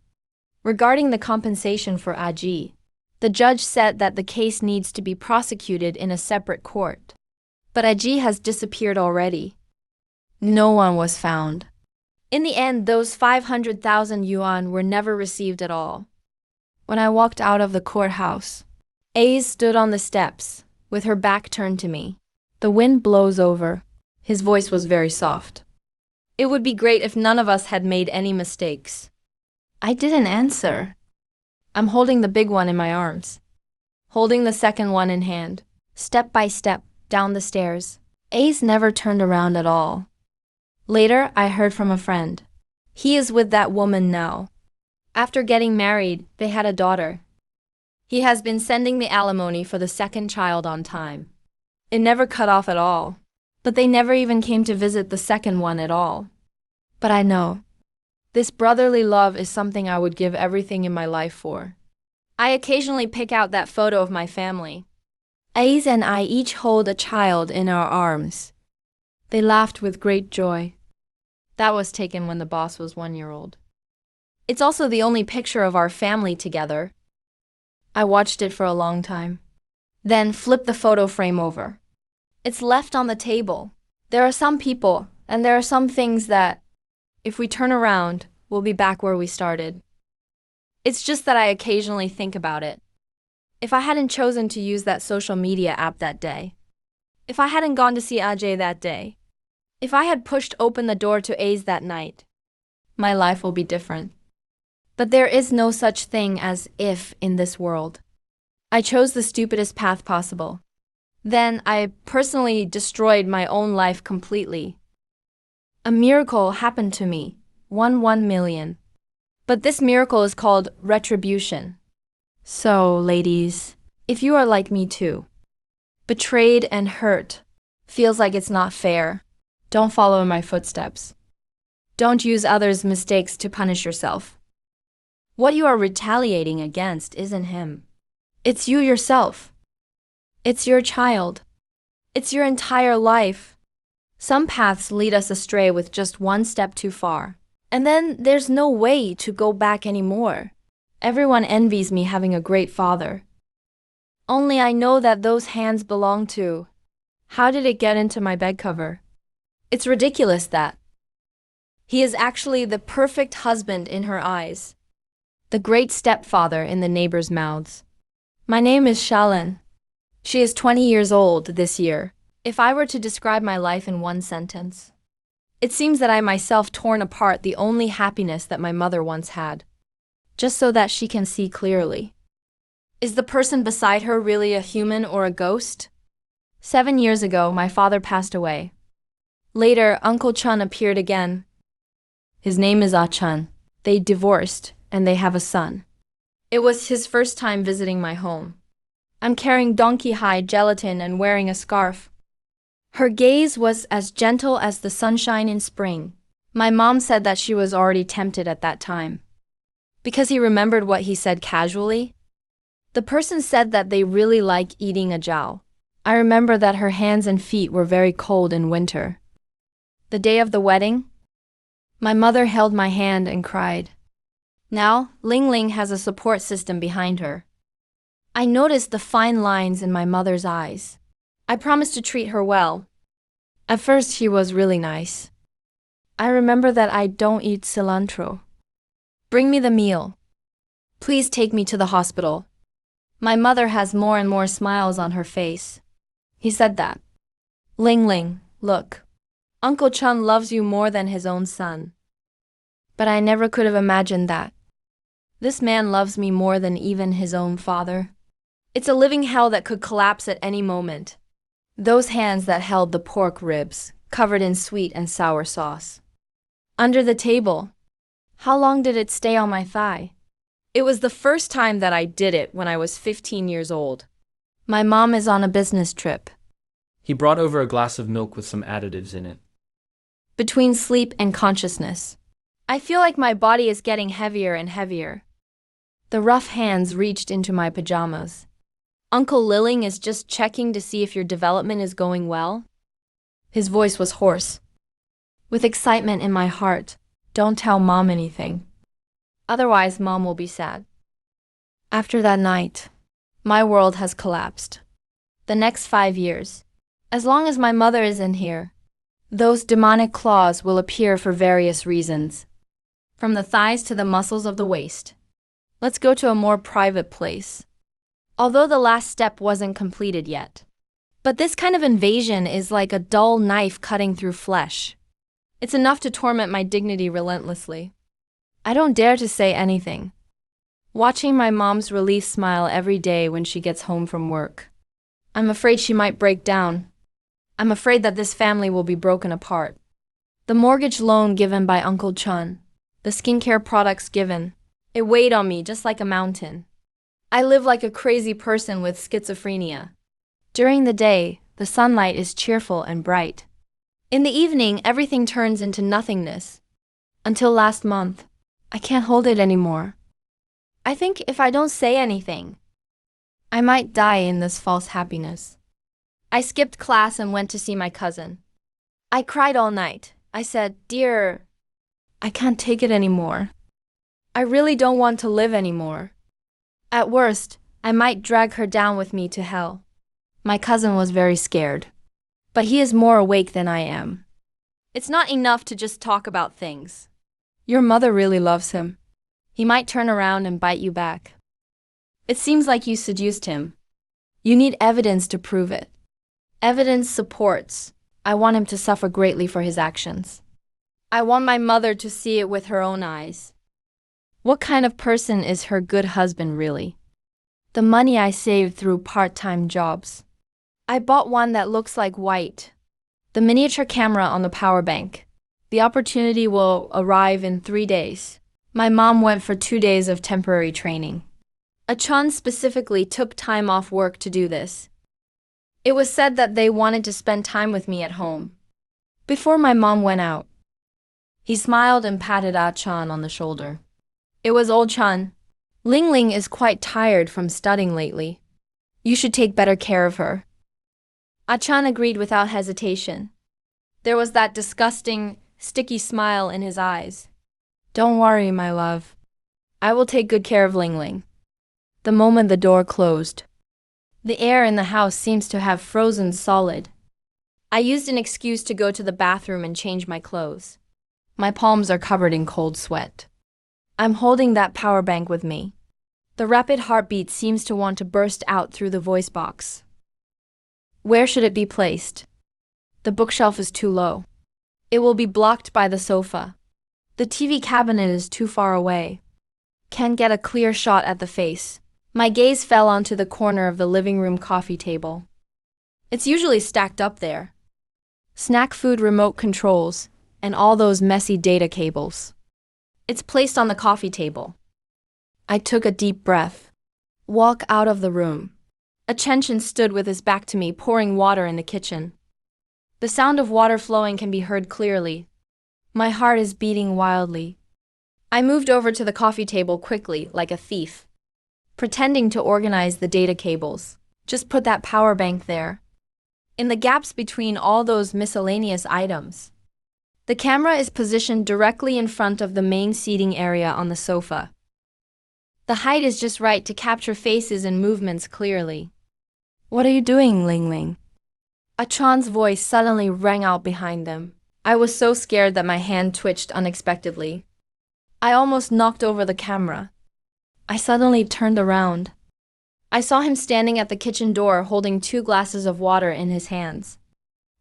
Regarding the compensation for AG, the judge said that the case needs to be prosecuted in a separate court. But AG has disappeared already. No one was found. In the end, those 500,000 yuan were never received at all. When I walked out of the courthouse, Ace stood on the steps, with her back turned to me. The wind blows over. His voice was very soft. It would be great if none of us had made any mistakes. I didn't answer. I'm holding the big one in my arms, holding the second one in hand, step by step, down the stairs. Ace never turned around at all. Later, I heard from a friend. He is with that woman now. After getting married, they had a daughter. He has been sending the alimony for the second child on time. It never cut off at all. But they never even came to visit the second one at all. But I know. This brotherly love is something I would give everything in my life for. I occasionally pick out that photo of my family. Ace and I each hold a child in our arms. They laughed with great joy. That was taken when the boss was 1 year old. It's also the only picture of our family together. I watched it for a long time. Then flipped the photo frame over. It's left on the table. There are some people, and there are some things that, if we turn around, we'll be back where we started. It's just that I occasionally think about it. If I hadn't chosen to use that social media app that day, if I hadn't gone to see Ajay that day, if I had pushed open the door to A's that night, my life will be different. But there is no such thing as if in this world. I chose the stupidest path possible. Then I personally destroyed my own life completely. A miracle happened to me, 1 million. But this miracle is called retribution. So, ladies, if you are like me too, betrayed and hurt, feels like it's not fair, don't follow in my footsteps. Don't use others' mistakes to punish yourself. What you are retaliating against isn't him. It's you yourself. It's your child. It's your entire life. Some paths lead us astray with just one step too far. And then there's no way to go back anymore. Everyone envies me having a great father. Only I know that those hands belong to. How did it get into my bed cover? It's ridiculous that. He is actually the perfect husband in her eyes. The great stepfather in the neighbors' mouths. My name is 𝓱𝓻𝓮. She is 20 years old this year. If I were to describe my life in one sentence, it seems that I myself torn apart the only happiness that my mother once had, just so that she can see clearly. Is the person beside her really a human or a ghost? 7 years ago, my father passed away. Later, Uncle Chun appeared again. His name is Chun. They divorced, and they have a son. It was his first time visiting my home. I'm carrying donkey hide gelatin and wearing a scarf. Her gaze was as gentle as the sunshine in spring. My mom said that she was already tempted at that time, because he remembered what he said casually. The person said that they really like eating a jiao. I remember that her hands and feet were very cold in winter. The day of the wedding, my mother held my hand and cried. Now, 𝓤𝓮 has a support system behind her. I noticed the fine lines in my mother's eyes. I promised to treat her well. At first, she was really nice. I remember that I don't eat cilantro. Bring me the meal. Please take me to the hospital. My mother has more and more smiles on her face. He said that. 𝓤𝓮, look. Uncle Chun loves you more than his own son. But I never could have imagined that. This man loves me more than even his own father. It's a living hell that could collapse at any moment. Those hands that held the pork ribs, covered in sweet and sour sauce. Under the table. How long did it stay on my thigh? It was the first time that I did it when I was 15 years old. My mom is on a business trip. He brought over a glass of milk with some additives in it. Between sleep and consciousness, I feel like my body is getting heavier and heavier. The rough hands reached into my pajamas. Uncle 𝓤𝓮 is just checking to see if your development is going well. His voice was hoarse. With excitement in my heart, don't tell Mom anything. Otherwise, Mom will be sad. After that night, my world has collapsed. The next 5 years, as long as my mother is in here, those demonic claws will appear for various reasons. From the thighs to the muscles of the waist. Let's go to a more private place. Although the last step wasn't completed yet. But this kind of invasion is like a dull knife cutting through flesh. It's enough to torment my dignity relentlessly. I don't dare to say anything. Watching my mom's relief smile every day when she gets home from work. I'm afraid she might break down. I'm afraid that this family will be broken apart. The mortgage loan given by Uncle Chun, the skincare products given, it weighed on me just like a mountain. I live like a crazy person with schizophrenia. During the day, the sunlight is cheerful and bright. In the evening, everything turns into nothingness. Until last month. I can't hold it anymore. I think if I don't say anything, I might die in this false happiness. I skipped class and went to see my cousin. I cried all night. I said, "Dear, I can't take it anymore. I really don't want to live anymore. At worst, I might drag her down with me to hell." My cousin was very scared. But he is more awake than I am. It's not enough to just talk about things. Your mother really loves him. He might turn around and bite you back. It seems like you seduced him. You need evidence to prove it. Evidence supports. I want him to suffer greatly for his actions. I want my mother to see it with her own eyes. What kind of person is her good husband really? The money I saved through part-time jobs. I bought one that looks like white. The miniature camera on the power bank. The opportunity will arrive in 3 days. My mom went for 2 days of temporary training. 𝓬𝓬𝓬𝓻 specifically took time off work to do this. It was said that they wanted to spend time with me at home. Before my mom went out, he smiled and patted 𝓬𝓬𝓬𝓻 on the shoulder. It was old Chun. 𝓤𝓮𝓬𝓻 is quite tired from studying lately. You should take better care of her. 𝓬𝓬𝓬𝓻 agreed without hesitation. There was that disgusting, sticky smile in his eyes. Don't worry, my love. I will take good care of 𝓤𝓮𝓬𝓬𝓻. The moment the door closed, the air in the house seems to have frozen solid. I used an excuse to go to the bathroom and change my clothes. My palms are covered in cold sweat. I'm holding that power bank with me. The rapid heartbeat seems to want to burst out through the voice box. Where should it be placed? The bookshelf is too low. It will be blocked by the sofa. The TV cabinet is too far away. Can't get a clear shot at the face. My gaze fell onto the corner of the living room coffee table. It's usually stacked up there. Snack food remote controls, and all those messy data cables. It's placed on the coffee table. I took a deep breath. Walk out of the room. 𝓬𝓬𝓬𝓻 stood with his back to me, pouring water in the kitchen. The sound of water flowing can be heard clearly. My heart is beating wildly. I moved over to the coffee table quickly, like a thief, pretending to organize the data cables. Just put that power bank there, in the gaps between all those miscellaneous items. The camera is positioned directly in front of the main seating area on the sofa. The height is just right to capture faces and movements clearly. What are you doing, 𝓤𝓮𝓬𝓬𝓻? 𝓬𝓬𝓬𝓬𝓻's voice suddenly rang out behind them. I was so scared that my hand twitched unexpectedly. I almost knocked over the camera. I suddenly turned around. I saw him standing at the kitchen door holding 2 glasses of water in his hands.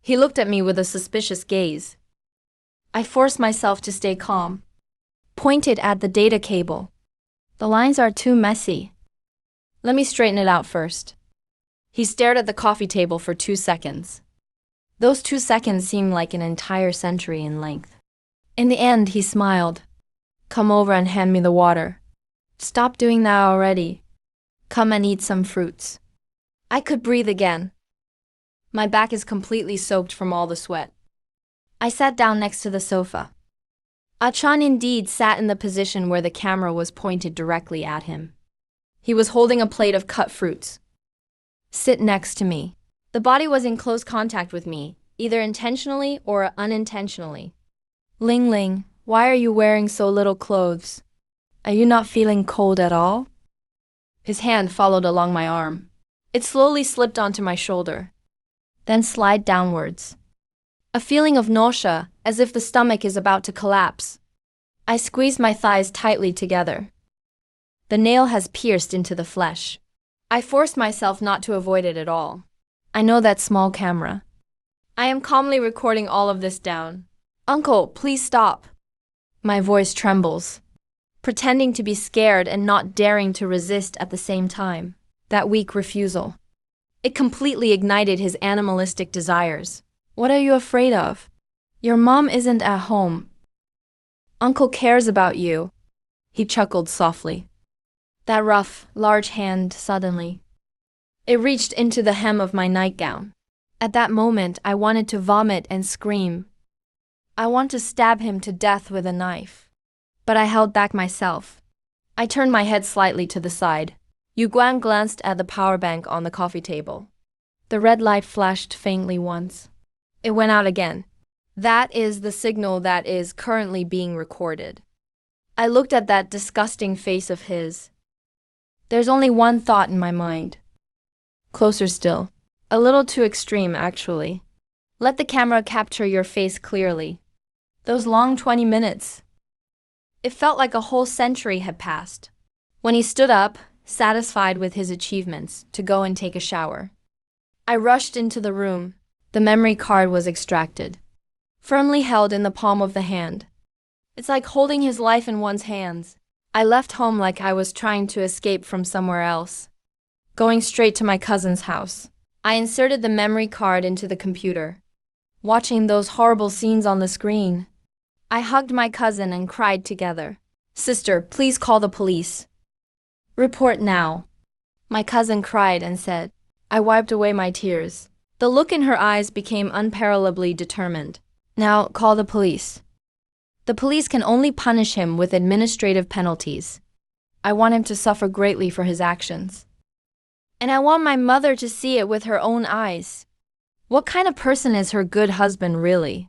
He looked at me with a suspicious gaze. I forced myself to stay calm. Pointed at the data cable. The lines are too messy. Let me straighten it out first. He stared at the coffee table for 2 seconds. Those 2 seconds seemed like an entire century in length. In the end, he smiled. Come over and hand me the water. Stop doing that already. Come and eat some fruits. I could breathe again. My back is completely soaked from all the sweat. I sat down next to the sofa. 𝓬𝓬𝓬𝓻 indeed sat in the position where the camera was pointed directly at him. He was holding a plate of cut fruits. Sit next to me. The body was in close contact with me, either intentionally or unintentionally. 𝓤𝓮𝓬𝓬𝓻, why are you wearing so little clothes? Are you not feeling cold at all? His hand followed along my arm. It slowly slipped onto my shoulder, then slid downwards. A feeling of nausea, as if the stomach is about to collapse. I squeezed my thighs tightly together. The nail has pierced into the flesh. I forced myself not to avoid it at all. I know that small camera. I am calmly recording all of this down. Uncle, please stop. My voice trembles, pretending to be scared and not daring to resist at the same time. That weak refusal. It completely ignited his animalistic desires. What are you afraid of? Your mom isn't at home. Uncle cares about you. He chuckled softly. That rough, large hand suddenly. It reached into the hem of my nightgown. At that moment, I wanted to vomit and scream. I want to stab him to death with a knife. But I held back myself. I turned my head slightly to the side. Yuguan glanced at the power bank on the coffee table. The red light flashed faintly once. It went out again. That is the signal that is currently being recorded. I looked at that disgusting face of his. There's only one thought in my mind. Closer still. A little too extreme, actually. Let the camera capture your face clearly. Those long 20 minutes. It felt like a whole century had passed. When he stood up, satisfied with his achievements, to go and take a shower, I rushed into the room. The memory card was extracted, firmly held in the palm of the hand. It's like holding his life in one's hands. I left home like I was trying to escape from somewhere else, going straight to my cousin's house. I inserted the memory card into the computer, watching those horrible scenes on the screen. I hugged my cousin and cried together. "Sister, please call the police. Report now." My cousin cried and said. I wiped away my tears. The look in her eyes became unparallelably determined. "Now call the police. The police can only punish him with administrative penalties. I want him to suffer greatly for his actions. And I want my mother to see it with her own eyes. What kind of person is her good husband really?"